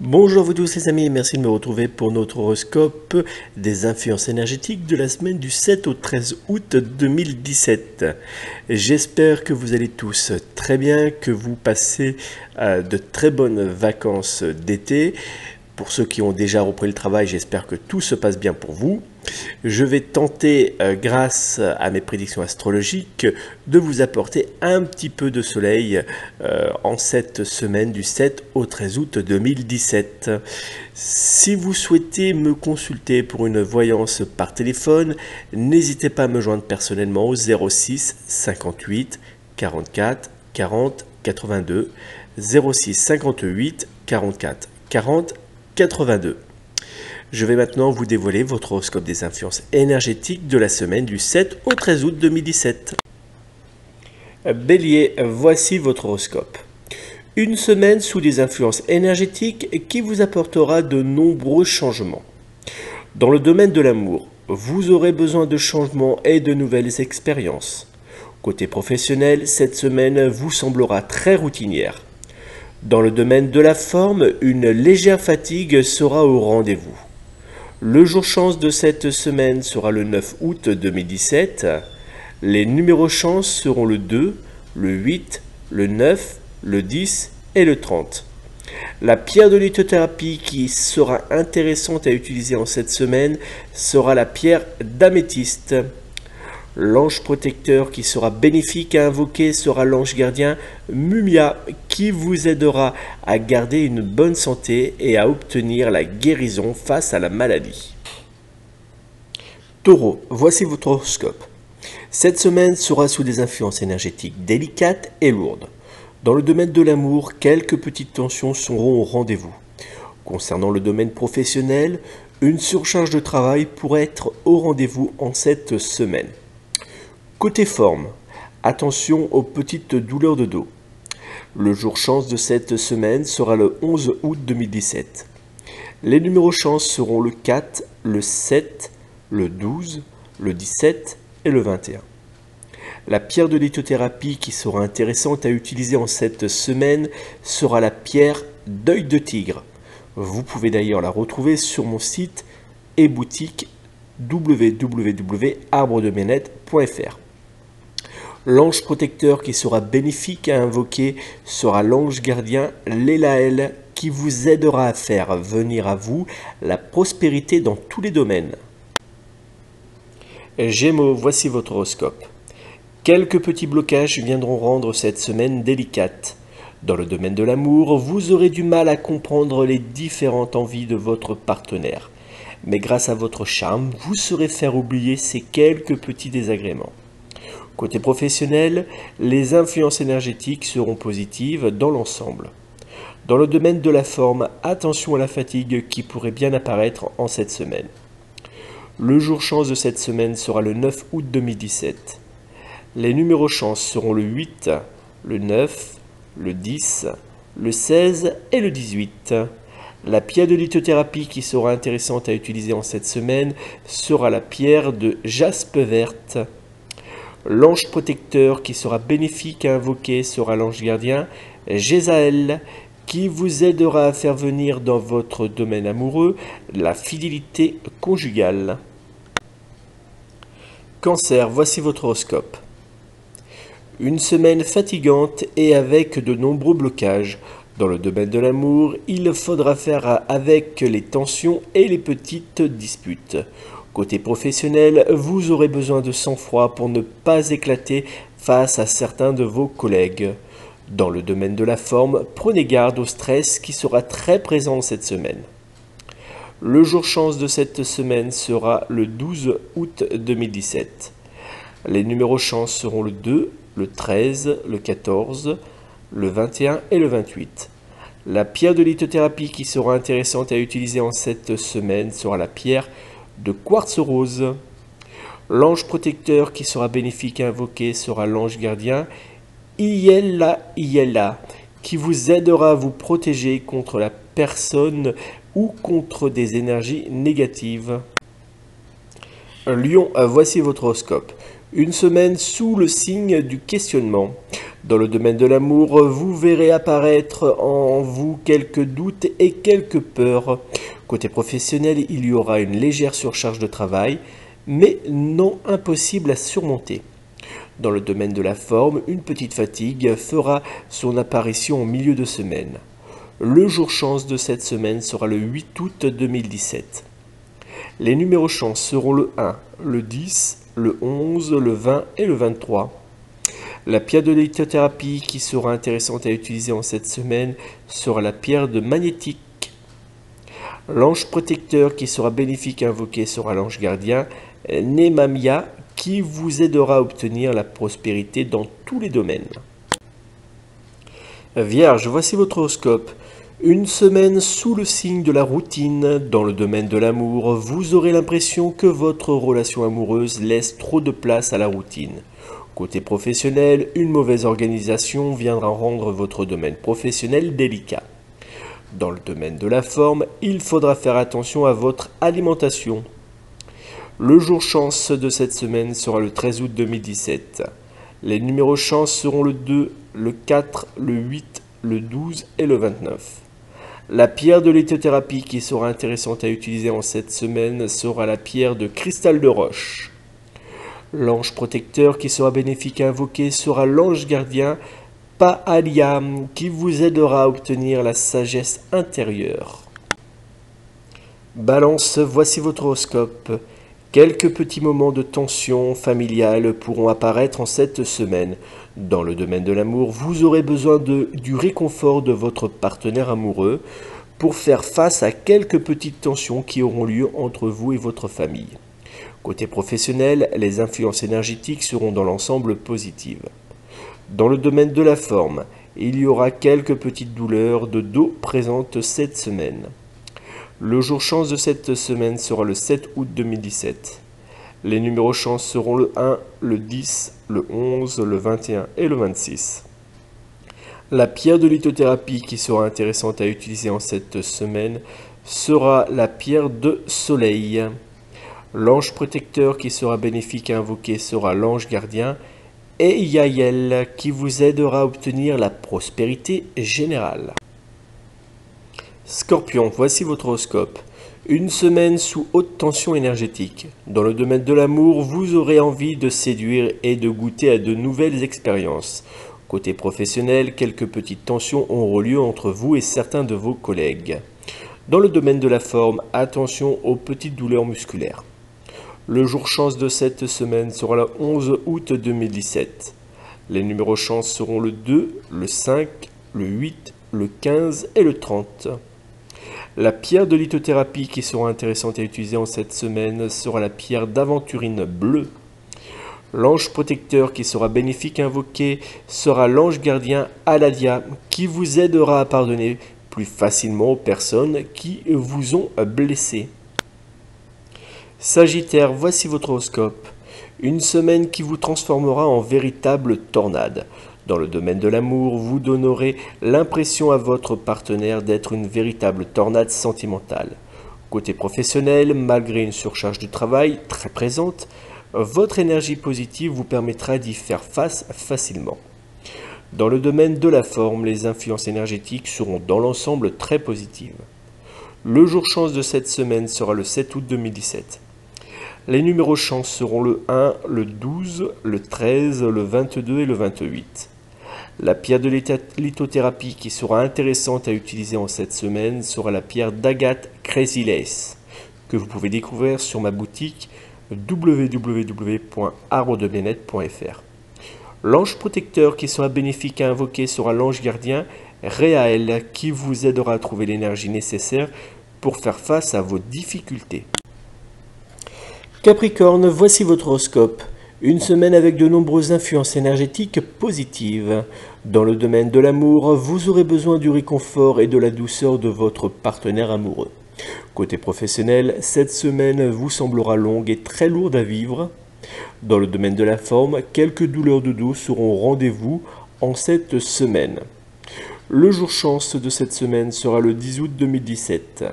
Bonjour vous tous les amis et merci de me retrouver pour notre horoscope des influences énergétiques de la semaine du 7 au 13 août 2017. J'espère que vous allez tous très bien, que vous passez de très bonnes vacances d'été. Pour ceux qui ont déjà repris le travail, j'espère que tout se passe bien pour vous. Je vais tenter, grâce à mes prédictions astrologiques, de vous apporter un petit peu de soleil en cette semaine du 7 au 13 août 2017. Si vous souhaitez me consulter pour une voyance par téléphone, n'hésitez pas à me joindre personnellement au 06 58 44 40 82 06 58 44 40 82. Je vais maintenant vous dévoiler votre horoscope des influences énergétiques de la semaine du 7 au 13 août 2017. Bélier, voici votre horoscope. Une semaine sous des influences énergétiques qui vous apportera de nombreux changements. Dans le domaine de l'amour, vous aurez besoin de changements et de nouvelles expériences. Côté professionnel, cette semaine vous semblera très routinière. Dans le domaine de la forme, une légère fatigue sera au rendez-vous. Le jour chance de cette semaine sera le 9 août 2017. Les numéros chance seront le 2, le 8, le 9, le 10 et le 30. La pierre de lithothérapie qui sera intéressante à utiliser en cette semaine sera la pierre d'améthyste. L'ange protecteur qui sera bénéfique à invoquer sera l'ange gardien Mumia qui vous aidera à garder une bonne santé et à obtenir la guérison face à la maladie. Taureau, voici votre horoscope. Cette semaine sera sous des influences énergétiques délicates et lourdes. Dans le domaine de l'amour, quelques petites tensions seront au rendez-vous. Concernant le domaine professionnel, une surcharge de travail pourrait être au rendez-vous en cette semaine. Côté forme, attention aux petites douleurs de dos. Le jour chance de cette semaine sera le 11 août 2017. Les numéros chance seront le 4, le 7, le 12, le 17 et le 21. La pierre de lithothérapie qui sera intéressante à utiliser en cette semaine sera la pierre d'œil de tigre. Vous pouvez d'ailleurs la retrouver sur mon site et boutique www.arbredemenet.fr. L'ange protecteur qui sera bénéfique à invoquer sera l'ange gardien Lélaël qui vous aidera à faire venir à vous la prospérité dans tous les domaines. Gémeaux, voici votre horoscope. Quelques petits blocages viendront rendre cette semaine délicate. Dans le domaine de l'amour, vous aurez du mal à comprendre les différentes envies de votre partenaire. Mais grâce à votre charme, vous saurez faire oublier ces quelques petits désagréments. Côté professionnel, les influences énergétiques seront positives dans l'ensemble. Dans le domaine de la forme, attention à la fatigue qui pourrait bien apparaître en cette semaine. Le jour chance de cette semaine sera le 9 août 2017. Les numéros chance seront le 8, le 9, le 10, le 16 et le 18. La pierre de lithothérapie qui sera intéressante à utiliser en cette semaine sera la pierre de jaspe verte. L'ange protecteur qui sera bénéfique à invoquer sera l'ange gardien Jézaël qui vous aidera à faire venir dans votre domaine amoureux la fidélité conjugale. Cancer, voici votre horoscope. Une semaine fatigante et avec de nombreux blocages. Dans le domaine de l'amour, il faudra faire avec les tensions et les petites disputes. Côté professionnel, vous aurez besoin de sang-froid pour ne pas éclater face à certains de vos collègues. Dans le domaine de la forme, prenez garde au stress qui sera très présent cette semaine. Le jour chance de cette semaine sera le 12 août 2017. Les numéros chance seront le 2, le 13, le 14, le 21 et le 28. La pierre de lithothérapie qui sera intéressante à utiliser en cette semaine sera la pierre de quartz rose. L'ange protecteur qui sera bénéfique à invoquer sera l'ange gardien Iella qui vous aidera à vous protéger contre la personne ou contre des énergies négatives. Lion, voici votre horoscope. Une semaine sous le signe du questionnement. Dans le domaine de l'amour, vous verrez apparaître en vous quelques doutes et quelques peurs. Côté professionnel, il y aura une légère surcharge de travail, mais non impossible à surmonter. Dans le domaine de la forme, une petite fatigue fera son apparition en milieu de semaine. Le jour chance de cette semaine sera le 8 août 2017. Les numéros chance seront le 1, le 10, le 11, le 20 et le 23. La pierre de lithothérapie qui sera intéressante à utiliser en cette semaine sera la pierre de magnétique. L'ange protecteur qui sera bénéfique à invoquer sera l'ange gardien Nemamia qui vous aidera à obtenir la prospérité dans tous les domaines. Vierge, voici votre horoscope. Une semaine sous le signe de la routine. Dans le domaine de l'amour, vous aurez l'impression que votre relation amoureuse laisse trop de place à la routine. Côté professionnel, une mauvaise organisation viendra rendre votre domaine professionnel délicat. Dans le domaine de la forme, il faudra faire attention à votre alimentation. Le jour chance de cette semaine sera le 13 août 2017. Les numéros chance seront le 2, le 4, le 8, le 12 et le 29. La pierre de lithothérapie qui sera intéressante à utiliser en cette semaine sera la pierre de cristal de roche. L'ange protecteur qui sera bénéfique à invoquer sera l'ange gardien Paalia qui vous aidera à obtenir la sagesse intérieure. Balance, voici votre horoscope. Quelques petits moments de tension familiale pourront apparaître en cette semaine. Dans le domaine de l'amour, vous aurez besoin du réconfort de votre partenaire amoureux pour faire face à quelques petites tensions qui auront lieu entre vous et votre famille. Côté professionnel, les influences énergétiques seront dans l'ensemble positives. Dans le domaine de la forme, il y aura quelques petites douleurs de dos présentes cette semaine. Le jour chance de cette semaine sera le 7 août 2017. Les numéros chance seront le 1, le 10, le 11, le 21 et le 26. La pierre de lithothérapie qui sera intéressante à utiliser en cette semaine sera la pierre de soleil. L'ange protecteur qui sera bénéfique à invoquer sera l'ange gardien et Yael qui vous aidera à obtenir la prospérité générale. Scorpion, voici votre horoscope. Une semaine sous haute tension énergétique. Dans le domaine de l'amour, vous aurez envie de séduire et de goûter à de nouvelles expériences. Côté professionnel, quelques petites tensions auront lieu entre vous et certains de vos collègues. Dans le domaine de la forme, attention aux petites douleurs musculaires. Le jour chance de cette semaine sera le 11 août 2017. Les numéros chance seront le 2, le 5, le 8, le 15 et le 30. La pierre de lithothérapie qui sera intéressante à utiliser en cette semaine sera la pierre d'aventurine bleue. L'ange protecteur qui sera bénéfique à invoquer sera l'ange gardien Aladia qui vous aidera à pardonner plus facilement aux personnes qui vous ont blessé. Sagittaire, voici votre horoscope. Une semaine qui vous transformera en véritable tornade. Dans le domaine de l'amour, vous donnerez l'impression à votre partenaire d'être une véritable tornade sentimentale. Côté professionnel, malgré une surcharge de travail très présente, votre énergie positive vous permettra d'y faire face facilement. Dans le domaine de la forme, les influences énergétiques seront dans l'ensemble très positives. Le jour chance de cette semaine sera le 7 août 2017. Les numéros chance seront le 1, le 12, le 13, le 22 et le 28. La pierre de lithothérapie qui sera intéressante à utiliser en cette semaine sera la pierre d'agate Crazy Lace, que vous pouvez découvrir sur ma boutique www.arbredeblainet.fr. L'ange protecteur qui sera bénéfique à invoquer sera l'ange gardien Réaël qui vous aidera à trouver l'énergie nécessaire pour faire face à vos difficultés. Capricorne, voici votre horoscope. Une semaine avec de nombreuses influences énergétiques positives. Dans le domaine de l'amour, vous aurez besoin du réconfort et de la douceur de votre partenaire amoureux. Côté professionnel, cette semaine vous semblera longue et très lourde à vivre. Dans le domaine de la forme, quelques douleurs de dos seront au rendez-vous en cette semaine. Le jour chance de cette semaine sera le 10 août 2017.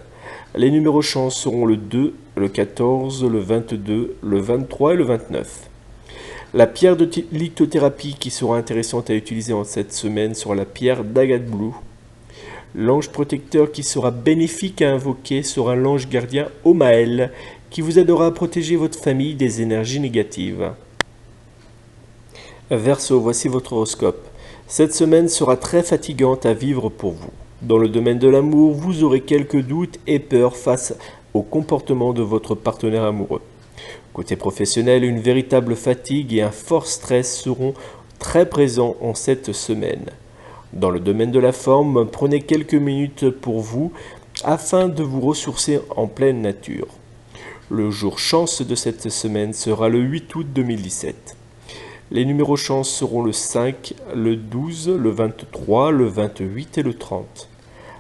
Les numéros chance seront le 2, le 14, le 22, le 23 et le 29. La pierre de lithothérapie qui sera intéressante à utiliser en cette semaine sera la pierre d'Agathe Blue. L'ange protecteur qui sera bénéfique à invoquer sera l'ange gardien Omaël, qui vous aidera à protéger votre famille des énergies négatives. Verseau, voici votre horoscope. Cette semaine sera très fatigante à vivre pour vous. Dans le domaine de l'amour, vous aurez quelques doutes et peurs face au comportement de votre partenaire amoureux. Côté professionnel, une véritable fatigue et un fort stress seront très présents en cette semaine. Dans le domaine de la forme, prenez quelques minutes pour vous afin de vous ressourcer en pleine nature. Le jour chance de cette semaine sera le 8 août 2017. Les numéros chance seront le 5, le 12, le 23, le 28 et le 30.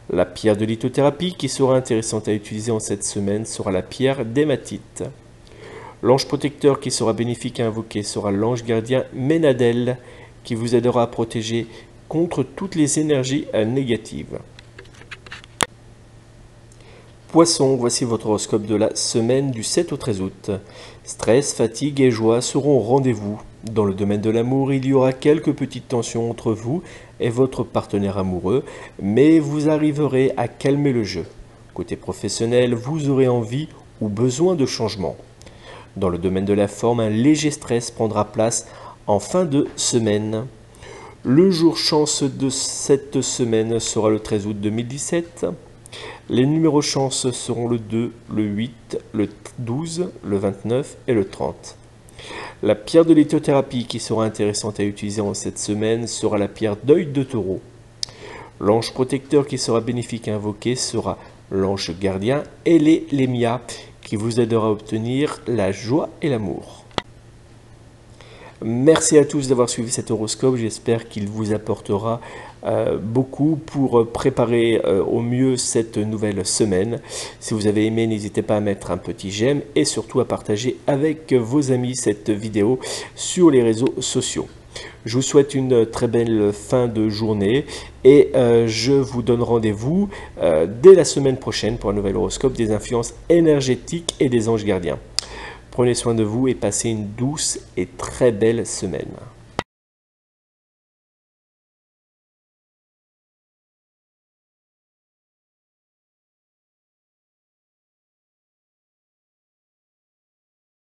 La pierre de lithothérapie qui sera intéressante à utiliser en cette semaine sera la pierre d'hématite. L'ange protecteur qui sera bénéfique à invoquer sera l'ange gardien Ménadel, qui vous aidera à protéger contre toutes les énergies négatives. Poisson, voici votre horoscope de la semaine du 7 au 13 août. Stress, fatigue et joie seront au rendez-vous. Dans le domaine de l'amour, il y aura quelques petites tensions entre vous et votre partenaire amoureux, mais vous arriverez à calmer le jeu. Côté professionnel, vous aurez envie ou besoin de changement. Dans le domaine de la forme, un léger stress prendra place en fin de semaine. Le jour chance de cette semaine sera le 13 août 2017. Les numéros chance seront le 2, le 8, le 12, le 29 et le 30. La pierre de lithothérapie qui sera intéressante à utiliser en cette semaine sera la pierre d'œil de taureau. L'ange protecteur qui sera bénéfique à invoquer sera l'ange gardien Elelemia, qui vous aidera à obtenir la joie et l'amour. Merci à tous d'avoir suivi cet horoscope, j'espère qu'il vous apportera beaucoup pour préparer au mieux cette nouvelle semaine. Si vous avez aimé, n'hésitez pas à mettre un petit j'aime et surtout à partager avec vos amis cette vidéo sur les réseaux sociaux. Je vous souhaite une très belle fin de journée et je vous donne rendez-vous dès la semaine prochaine pour un nouvel horoscope des influences énergétiques et des anges gardiens. Prenez soin de vous et passez une douce et très belle semaine.